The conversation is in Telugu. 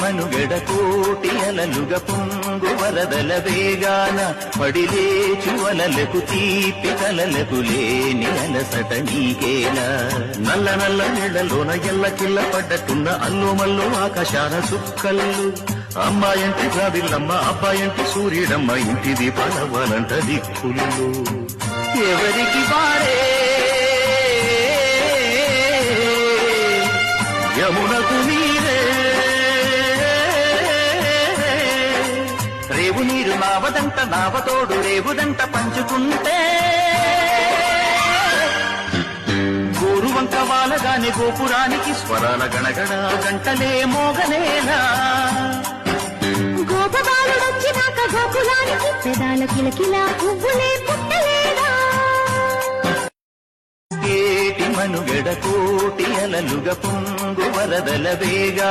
మనుగడ కోటి అలలుగ పొంగు వరదల వేగాన పడిలేచు అలలకు తీపి కలలకు లేని అలసట నీకేలా నల్ల నల్ల నీళ్లలోన ఎల్లకిల్ల పడ్డట్టున్న అల్లుమల్లు ఆకాశాన సుక్కల్లు అమ్మాయంటి జాబిల్లమ్మ అబ్బాయంటి సూర్యుడమ్మ ఇంటి దీపాలవ్వాలంట దిక్కులు ఎవరికి వారే యమునకు నీరే రేవు నీరు నావదంట నావతోడు రేవుదంట పంచుకుంటే గోరువంక వాలగాని గోపురానికి స్వరాల గణగణ గంటలే మోగనేలా గోపబాలుడొచ్చినాక గోకులానికి పెదాల కిలకిలా పువ్వులే పుట్టలేదా ఏటి మనుగడ కోటి అలలుగ పొంగు వరదల వేగా